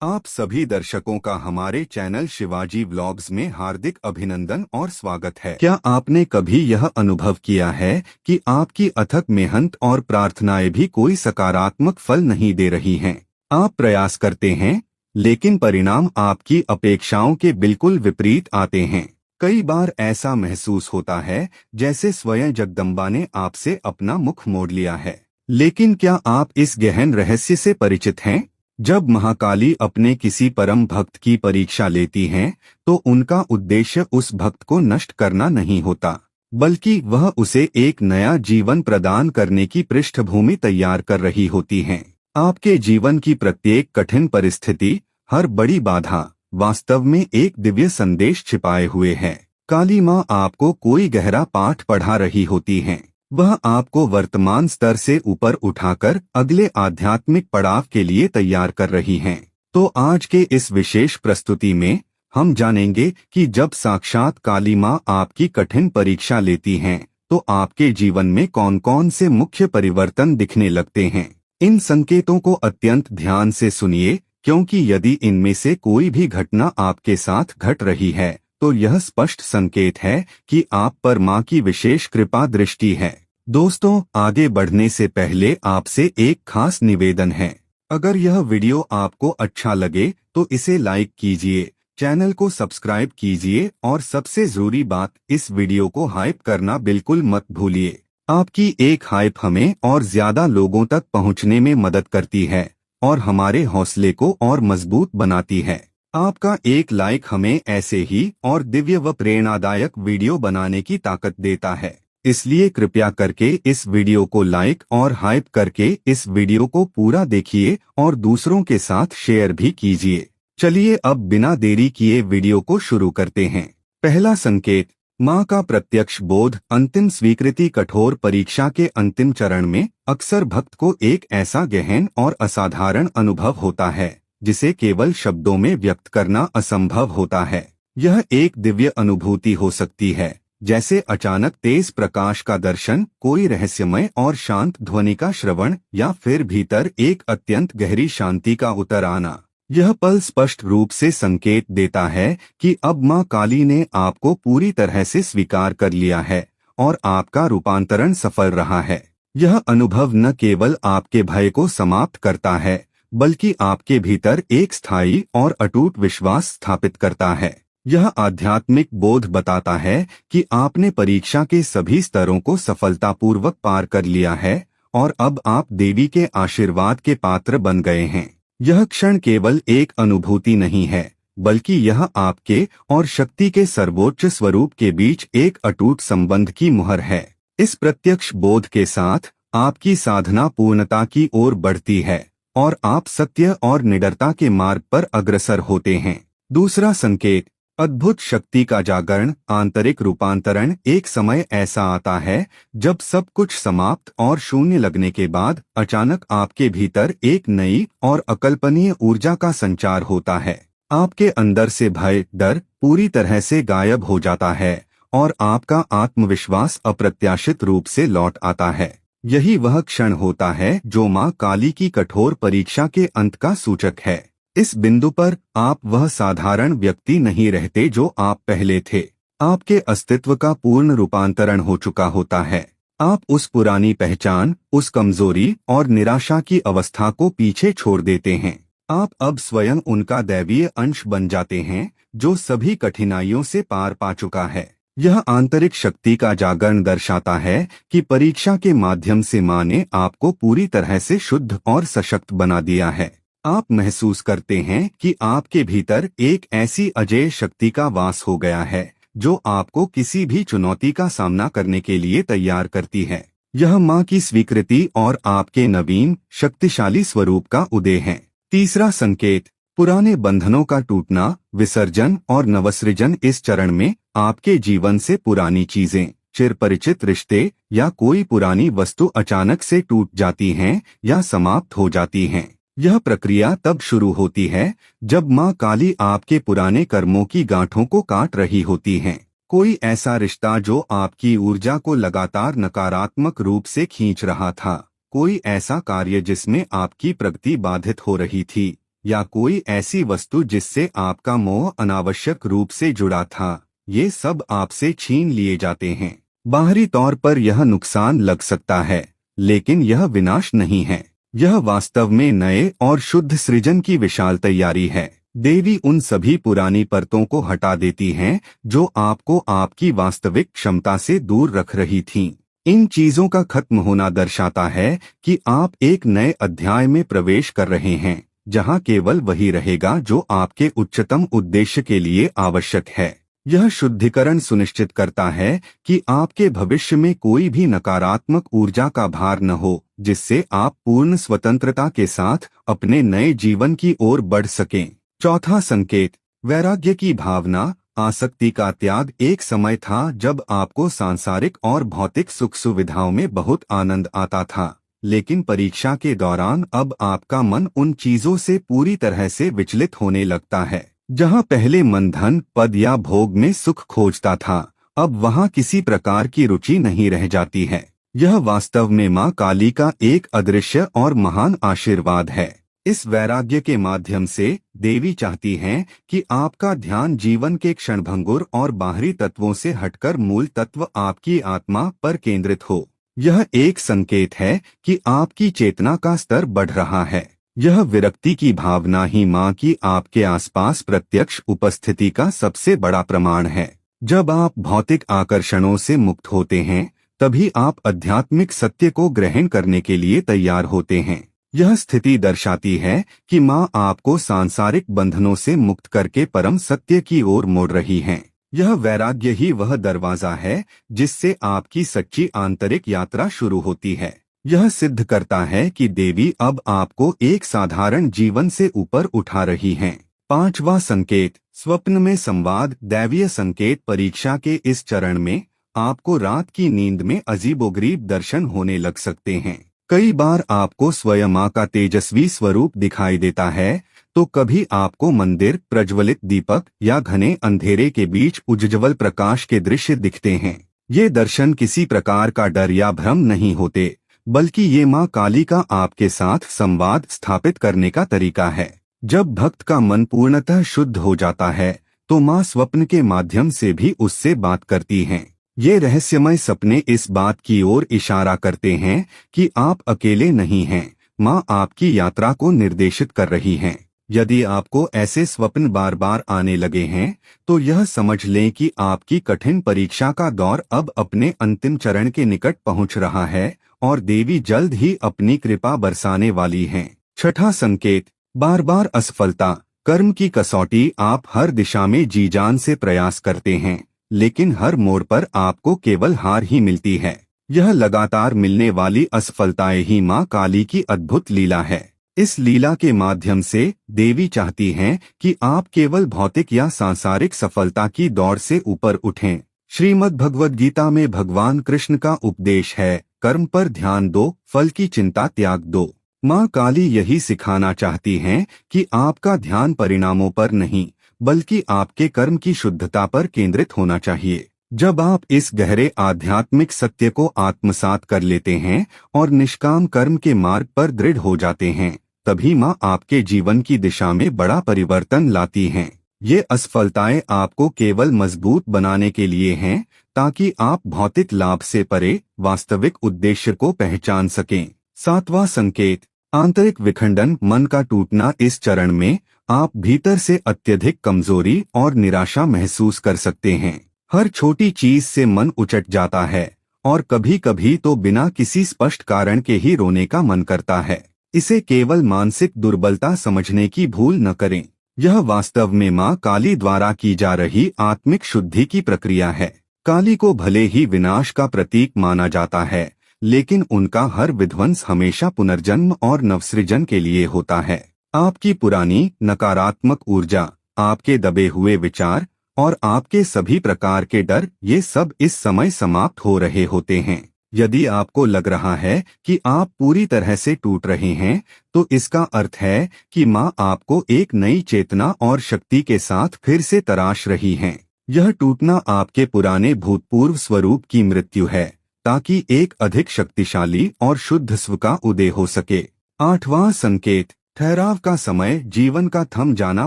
आप सभी दर्शकों का हमारे चैनल शिवाजी व्लॉग्स में हार्दिक अभिनंदन और स्वागत है। क्या आपने कभी यह अनुभव किया है कि आपकी अथक मेहनत और प्रार्थनाएं भी कोई सकारात्मक फल नहीं दे रही हैं? आप प्रयास करते हैं, लेकिन परिणाम आपकी अपेक्षाओं के बिल्कुल विपरीत आते हैं। कई बार ऐसा महसूस होता है जैसे स्वयं जगदम्बा ने आपसे अपना मुख मोड़ लिया है। लेकिन क्या आप इस गहन रहस्य से परिचित हैं? जब महाकाली अपने किसी परम भक्त की परीक्षा लेती हैं, तो उनका उद्देश्य उस भक्त को नष्ट करना नहीं होता, बल्कि वह उसे एक नया जीवन प्रदान करने की पृष्ठभूमि तैयार कर रही होती हैं। आपके जीवन की प्रत्येक कठिन परिस्थिति, हर बड़ी बाधा, वास्तव में एक दिव्य संदेश छिपाए हुए है। काली माँ आपको कोई गहरा पाठ पढ़ा रही होती हैं। वह आपको वर्तमान स्तर से ऊपर उठाकर अगले आध्यात्मिक पड़ाव के लिए तैयार कर रही हैं। तो आज के इस विशेष प्रस्तुति में हम जानेंगे कि जब साक्षात काली माँ आपकी कठिन परीक्षा लेती हैं, तो आपके जीवन में कौन कौन से मुख्य परिवर्तन दिखने लगते हैं। इन संकेतों को अत्यंत ध्यान से सुनिए, क्योंकि यदि इनमें से कोई भी घटना आपके साथ घट रही है, तो यह स्पष्ट संकेत है कि आप पर माँ की विशेष कृपा दृष्टि है। दोस्तों, आगे बढ़ने से पहले आपसे एक खास निवेदन है। अगर यह वीडियो आपको अच्छा लगे तो इसे लाइक कीजिए, चैनल को सब्सक्राइब कीजिए और सबसे जरूरी बात, इस वीडियो को हाइप करना बिल्कुल मत भूलिए। आपकी एक हाइप हमें और ज्यादा लोगों तक पहुंचने में मदद करती है और हमारे हौसले को और मजबूत बनाती है। आपका एक लाइक हमें ऐसे ही और दिव्य व प्रेरणादायक वीडियो बनाने की ताकत देता है। इसलिए कृपया करके इस वीडियो को लाइक और हाइप करके इस वीडियो को पूरा देखिए और दूसरों के साथ शेयर भी कीजिए। चलिए अब बिना देरी किए वीडियो को शुरू करते हैं। पहला संकेत, माँ का प्रत्यक्ष बोध। अंतिम स्वीकृति। कठोर परीक्षा के अंतिम चरण में अक्सर भक्त को एक ऐसा गहन और असाधारण अनुभव होता है जिसे केवल शब्दों में व्यक्त करना असंभव होता है। यह एक दिव्य अनुभूति हो सकती है, जैसे अचानक तेज प्रकाश का दर्शन, कोई रहस्यमय और शांत ध्वनि का श्रवण, या फिर भीतर एक अत्यंत गहरी शांति का उतर आना। यह पल स्पष्ट रूप से संकेत देता है कि अब माँ काली ने आपको पूरी तरह से स्वीकार कर लिया है और आपका रूपांतरण सफल रहा है। यह अनुभव न केवल आपके भय को समाप्त करता है, बल्कि आपके भीतर एक स्थायी और अटूट विश्वास स्थापित करता है। यह आध्यात्मिक बोध बताता है कि आपने परीक्षा के सभी स्तरों को सफलतापूर्वक पार कर लिया है और अब आप देवी के आशीर्वाद के पात्र बन गए हैं। यह क्षण केवल एक अनुभूति नहीं है, बल्कि यह आपके और शक्ति के सर्वोच्च स्वरूप के बीच एक अटूट संबंध की मुहर है। इस प्रत्यक्ष बोध के साथ आपकी साधना पूर्णता की ओर बढ़ती है और आप सत्य और निडरता के मार्ग पर अग्रसर होते हैं। दूसरा संकेत, अद्भुत शक्ति का जागरण। आंतरिक रूपांतरण। एक समय ऐसा आता है जब सब कुछ समाप्त और शून्य लगने के बाद अचानक आपके भीतर एक नई और अकल्पनीय ऊर्जा का संचार होता है। आपके अंदर से भय, डर पूरी तरह से गायब हो जाता है और आपका आत्मविश्वास अप्रत्याशित रूप से लौट आता है। यही वह क्षण होता है जो माँ काली की कठोर परीक्षा के अंत का सूचक है। इस बिंदु पर आप वह साधारण व्यक्ति नहीं रहते जो आप पहले थे। आपके अस्तित्व का पूर्ण रूपांतरण हो चुका होता है। आप उस पुरानी पहचान, उस कमजोरी और निराशा की अवस्था को पीछे छोड़ देते हैं। आप अब स्वयं उनका दैवीय अंश बन जाते हैं, जो सभी कठिनाइयों से पार पा चुका है। यह आंतरिक शक्ति का जागरण दर्शाता है कि परीक्षा के माध्यम से माँ ने आपको पूरी तरह से शुद्ध और सशक्त बना दिया है। आप महसूस करते हैं कि आपके भीतर एक ऐसी अजेय शक्ति का वास हो गया है जो आपको किसी भी चुनौती का सामना करने के लिए तैयार करती है। यह माँ की स्वीकृति और आपके नवीन शक्तिशाली स्वरूप का उदय है। तीसरा संकेत, पुराने बंधनों का टूटना, विसर्जन और नवसृजन। इस चरण में आपके जीवन से पुरानी चीजें, चिरपरिचित रिश्ते या कोई पुरानी वस्तु अचानक से टूट जाती हैं या समाप्त हो जाती हैं। यह प्रक्रिया तब शुरू होती है जब माँ काली आपके पुराने कर्मों की गांठों को काट रही होती हैं। कोई ऐसा रिश्ता जो आपकी ऊर्जा को लगातार नकारात्मक रूप से खींच रहा था, कोई ऐसा कार्य जिसमें आपकी प्रगति बाधित हो रही थी, या कोई ऐसी वस्तु जिससे आपका मोह अनावश्यक रूप से जुड़ा था, ये सब आपसे छीन लिए जाते हैं। बाहरी तौर पर यह नुकसान लग सकता है, लेकिन यह विनाश नहीं है। यह वास्तव में नए और शुद्ध सृजन की विशाल तैयारी है। देवी उन सभी पुरानी परतों को हटा देती हैं जो आपको आपकी वास्तविक क्षमता से दूर रख रही थीं। इन चीजों का खत्म होना दर्शाता है कि आप एक नए अध्याय में प्रवेश कर रहे हैं, जहां केवल वही रहेगा जो आपके उच्चतम उद्देश्य के लिए आवश्यक है। यह शुद्धिकरण सुनिश्चित करता है कि आपके भविष्य में कोई भी नकारात्मक ऊर्जा का भार न हो, जिससे आप पूर्ण स्वतंत्रता के साथ अपने नए जीवन की ओर बढ़ सकें। चौथा संकेत, वैराग्य की भावना। आसक्ति का त्याग। एक समय था जब आपको सांसारिक और भौतिक सुख सुविधाओं में बहुत आनंद आता था, लेकिन परीक्षा के दौरान अब आपका मन उन चीजों से पूरी तरह से विचलित होने लगता है। जहां पहले मन धन, पद या भोग में सुख खोजता था, अब वहां किसी प्रकार की रुचि नहीं रह जाती है। यह वास्तव में मां काली का एक अदृश्य और महान आशीर्वाद है। इस वैराग्य के माध्यम से देवी चाहती हैं कि आपका ध्यान जीवन के क्षणभंगुर और बाहरी तत्वों से हटकर मूल तत्व आपकी आत्मा पर केंद्रित हो। यह एक संकेत है कि आपकी चेतना का स्तर बढ़ रहा है। यह विरक्ति की भावना ही मां की आपके आसपास प्रत्यक्ष उपस्थिति का सबसे बड़ा प्रमाण है। जब आप भौतिक आकर्षणों से मुक्त होते हैं, तभी आप आध्यात्मिक सत्य को ग्रहण करने के लिए तैयार होते हैं। यह स्थिति दर्शाती है कि मां आपको सांसारिक बंधनों से मुक्त करके परम सत्य की ओर मोड़ रही हैं। यह वैराग्य ही वह दरवाजा है जिससे आपकी सच्ची आंतरिक यात्रा शुरू होती है। यह सिद्ध करता है कि देवी अब आपको एक साधारण जीवन से ऊपर उठा रही हैं। पांचवा संकेत, स्वप्न में संवाद। दैवीय संकेत। परीक्षा के इस चरण में आपको रात की नींद में अजीबोगरीब दर्शन होने लग सकते हैं। कई बार आपको स्वयं मां का तेजस्वी स्वरूप दिखाई देता है, तो कभी आपको मंदिर, प्रज्वलित दीपक या घने अंधेरे के बीच उज्ज्वल प्रकाश के दृश्य दिखते हैं। ये दर्शन किसी प्रकार का डर या भ्रम नहीं होते, बल्कि ये मां काली का आपके साथ संवाद स्थापित करने का तरीका है। जब भक्त का मन पूर्णतः शुद्ध हो जाता है, तो मां स्वप्न के माध्यम से भी उससे बात करती हैं। ये रहस्यमय सपने इस बात की ओर इशारा करते हैं कि आप अकेले नहीं हैं, मां आपकी यात्रा को निर्देशित कर रही हैं। यदि आपको ऐसे स्वप्न बार बार आने लगे हैं, तो यह समझ लें कि आपकी कठिन परीक्षा का दौर अब अपने अंतिम चरण के निकट पहुंच रहा है और देवी जल्द ही अपनी कृपा बरसाने वाली हैं। छठा संकेत, बार बार असफलता। कर्म की कसौटी। आप हर दिशा में जी जान से प्रयास करते हैं, लेकिन हर मोड़ पर आपको केवल हार ही मिलती है। यह लगातार मिलने वाली असफलताएं ही मां काली की अद्भुत लीला है। इस लीला के माध्यम से देवी चाहती हैं कि आप केवल भौतिक या सांसारिक सफलता की दौड़ से ऊपर उठें। श्रीमद् भगवद गीता में भगवान कृष्ण का उपदेश है, कर्म पर ध्यान दो, फल की चिंता त्याग दो। मां काली यही सिखाना चाहती हैं कि आपका ध्यान परिणामों पर नहीं, बल्कि आपके कर्म की शुद्धता पर केंद्रित होना चाहिए। जब आप इस गहरे आध्यात्मिक सत्य को आत्मसात कर लेते हैं और निष्काम कर्म के मार्ग पर दृढ़ हो जाते हैं, तभी मां आपके जीवन की दिशा में बड़ा परिवर्तन लाती हैं। ये असफलताएं आपको केवल मजबूत बनाने के लिए हैं, ताकि आप भौतिक लाभ से परे वास्तविक उद्देश्य को पहचान सकें। सातवां संकेत, आंतरिक विखंडन। मन का टूटना। इस चरण में आप भीतर से अत्यधिक कमजोरी और निराशा महसूस कर सकते हैं। हर छोटी चीज से मन उचट जाता है और कभी कभी तो बिना किसी स्पष्ट कारण के ही रोने का मन करता है। इसे केवल मानसिक दुर्बलता समझने की भूल न करें। यह वास्तव में मां काली द्वारा की जा रही आत्मिक शुद्धि की प्रक्रिया है। काली को भले ही विनाश का प्रतीक माना जाता है, लेकिन उनका हर विध्वंस हमेशा पुनर्जन्म और नवसृजन के लिए होता है। आपकी पुरानी नकारात्मक ऊर्जा, आपके दबे हुए विचार और आपके सभी प्रकार के डर, ये सब इस समय समाप्त हो रहे होते हैं। यदि आपको लग रहा है कि आप पूरी तरह से टूट रहे हैं, तो इसका अर्थ है कि मां आपको एक नई चेतना और शक्ति के साथ फिर से तराश रही हैं। यह टूटना आपके पुराने भूतपूर्व स्वरूप की मृत्यु है, ताकि एक अधिक शक्तिशाली और शुद्ध स्व का उदय हो सके। आठवां संकेत, ठहराव का समय, जीवन का थम जाना।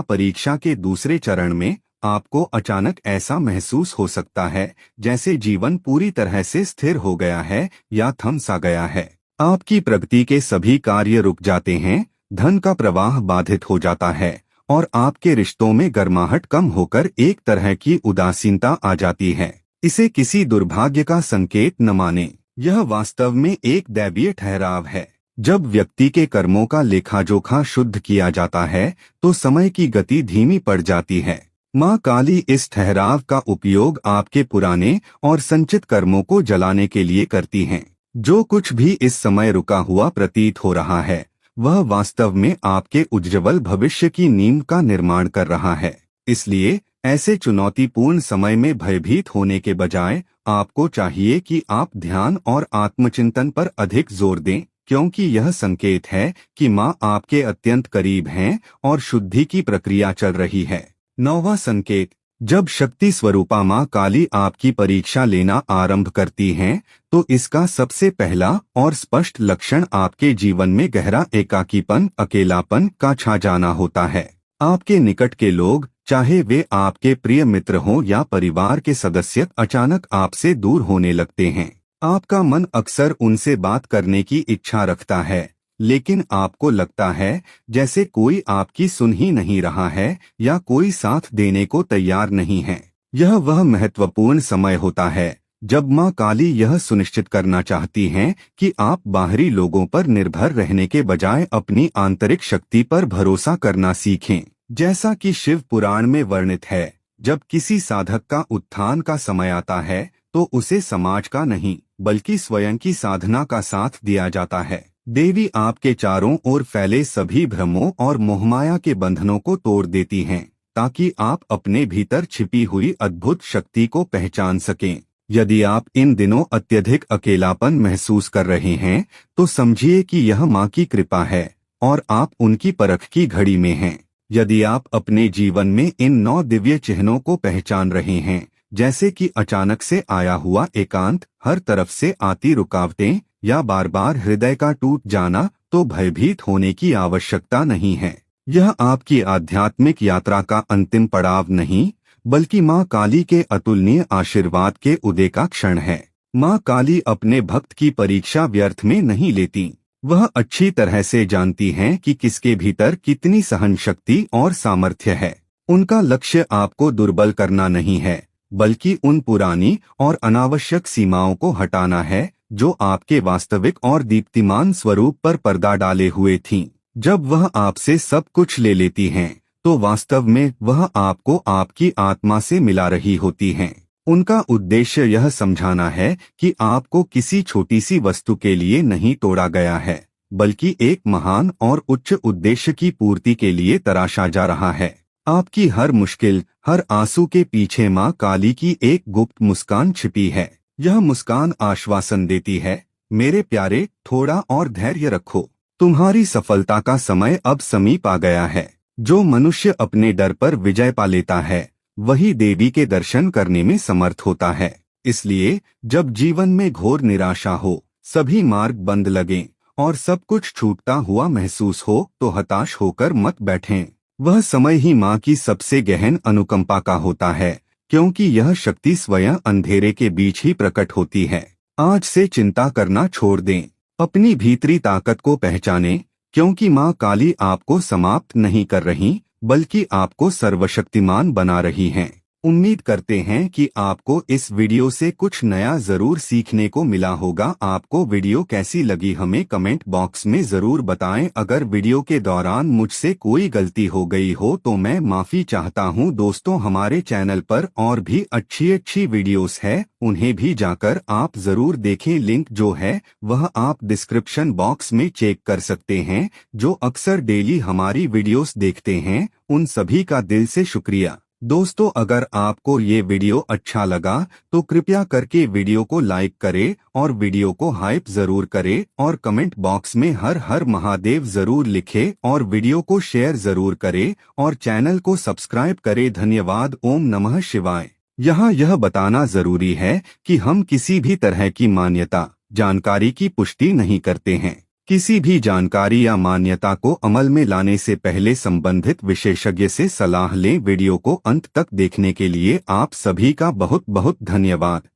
परीक्षा के दूसरे चरण में आपको अचानक ऐसा महसूस हो सकता है जैसे जीवन पूरी तरह से स्थिर हो गया है या थम सा गया है। आपकी प्रगति के सभी कार्य रुक जाते हैं, धन का प्रवाह बाधित हो जाता है और आपके रिश्तों में गर्माहट कम होकर एक तरह की उदासीनता आ जाती है। इसे किसी दुर्भाग्य का संकेत न माने, यह वास्तव में एक दैवीय ठहराव है। जब व्यक्ति के कर्मों का लेखा जोखा शुद्ध किया जाता है तो समय की गति धीमी पड़ जाती है। माँ काली इस ठहराव का उपयोग आपके पुराने और संचित कर्मों को जलाने के लिए करती हैं। जो कुछ भी इस समय रुका हुआ प्रतीत हो रहा है वह वास्तव में आपके उज्ज्वल भविष्य की नींव का निर्माण कर रहा है। इसलिए ऐसे चुनौतीपूर्ण समय में भयभीत होने के बजाय आपको चाहिए कि आप ध्यान और आत्मचिंतन पर अधिक जोर दें, क्योंकि यह संकेत है कि माँ आपके अत्यंत करीब हैं और शुद्धि की प्रक्रिया चल रही है। 9वां संकेत, जब शक्ति स्वरूपा माँ काली आपकी परीक्षा लेना आरंभ करती हैं, तो इसका सबसे पहला और स्पष्ट लक्षण आपके जीवन में गहरा एकाकीपन, अकेलापन का छा जाना होता है। आपके निकट के लोग, चाहे वे आपके प्रिय मित्र हों या परिवार के सदस्य, अचानक आपसे दूर होने लगते हैं। आपका मन अक्सर उनसे बात करने की इच्छा रखता है, लेकिन आपको लगता है जैसे कोई आपकी सुन ही नहीं रहा है या कोई साथ देने को तैयार नहीं है। यह वह महत्वपूर्ण समय होता है जब माँ काली यह सुनिश्चित करना चाहती हैं कि आप बाहरी लोगों पर निर्भर रहने के बजाय अपनी आंतरिक शक्ति पर भरोसा करना सीखें। जैसा कि शिव पुराण में वर्णित है, जब किसी साधक का उत्थान का समय आता है तो उसे समाज का नहीं बल्कि स्वयं की साधना का साथ दिया जाता है। देवी आपके चारों ओर फैले सभी भ्रमों और मोहमाया के बंधनों को तोड़ देती हैं, ताकि आप अपने भीतर छिपी हुई अद्भुत शक्ति को पहचान सकें। यदि आप इन दिनों अत्यधिक अकेलापन महसूस कर रहे हैं तो समझिए कि यह माँ की कृपा है और आप उनकी परख की घड़ी में हैं। यदि आप अपने जीवन में इन 9 दिव्य चिन्हों को पहचान रहे हैं, जैसे कि अचानक से आया हुआ एकांत, हर तरफ से आती रुकावटें या बार बार हृदय का टूट जाना, तो भयभीत होने की आवश्यकता नहीं है। यह आपकी आध्यात्मिक यात्रा का अंतिम पड़ाव नहीं, बल्कि माँ काली के अतुलनीय आशीर्वाद के उदय का क्षण है। माँ काली अपने भक्त की परीक्षा व्यर्थ में नहीं लेती। वह अच्छी तरह से जानती हैं कि किसके भीतर कितनी सहन शक्ति और सामर्थ्य है। उनका लक्ष्य आपको दुर्बल करना नहीं है, बल्कि उन पुरानी और अनावश्यक सीमाओं को हटाना है जो आपके वास्तविक और दीप्तिमान स्वरूप पर पर्दा डाले हुए थीं। जब वह आपसे सब कुछ ले लेती हैं, तो वास्तव में वह आपको आपकी आत्मा से मिला रही होती हैं। उनका उद्देश्य यह समझाना है कि आपको किसी छोटी सी वस्तु के लिए नहीं तोड़ा गया है, बल्कि एक महान और उच्च उद्देश्य की पूर्ति के लिए तराशा जा रहा है। आपकी हर मुश्किल, हर आंसू के पीछे माँ काली की एक गुप्त मुस्कान छिपी है। यह मुस्कान आश्वासन देती है, मेरे प्यारे, थोड़ा और धैर्य रखो, तुम्हारी सफलता का समय अब समीप आ गया है। जो मनुष्य अपने डर पर विजय पा लेता है, वही देवी के दर्शन करने में समर्थ होता है। इसलिए जब जीवन में घोर निराशा हो, सभी मार्ग बंद लगें और सब कुछ छूटता हुआ महसूस हो, तो हताश होकर मत बैठें। वह समय ही माँ की सबसे गहन अनुकंपा का होता है, क्योंकि यह शक्ति स्वयं अंधेरे के बीच ही प्रकट होती है। आज से चिंता करना छोड़ दें, अपनी भीतरी ताकत को पहचानें, क्योंकि माँ काली आपको समाप्त नहीं कर रही, बल्कि आपको सर्वशक्तिमान बना रही हैं। उम्मीद करते हैं कि आपको इस वीडियो से कुछ नया जरूर सीखने को मिला होगा। आपको वीडियो कैसी लगी हमें कमेंट बॉक्स में जरूर बताएं। अगर वीडियो के दौरान मुझसे कोई गलती हो गई हो तो मैं माफी चाहता हूं। दोस्तों, हमारे चैनल पर और भी अच्छी वीडियोस है, उन्हें भी जाकर आप जरूर देखें। लिंक जो है वह आप डिस्क्रिप्शन बॉक्स में चेक कर सकते हैं। जो अक्सर डेली हमारी वीडियोस देखते हैं, उन सभी का दिल से शुक्रिया। दोस्तों, अगर आपको ये वीडियो अच्छा लगा तो कृपया करके वीडियो को लाइक करें और वीडियो को हाइप जरूर करें और कमेंट बॉक्स में हर हर महादेव जरूर लिखें और वीडियो को शेयर जरूर करें और चैनल को सब्सक्राइब करें। धन्यवाद। ओम नमः शिवाय। यहाँ यह बताना जरूरी है कि हम किसी भी तरह की मान्यता, जानकारी की पुष्टि नहीं करते हैं। किसी भी जानकारी या मान्यता को अमल में लाने से पहले संबंधित विशेषज्ञ से सलाह लें। वीडियो को अंत तक देखने के लिए आप सभी का बहुत बहुत धन्यवाद।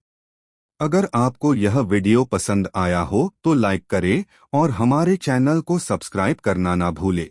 अगर आपको यह वीडियो पसंद आया हो तो लाइक करें और हमारे चैनल को सब्सक्राइब करना ना भूलें।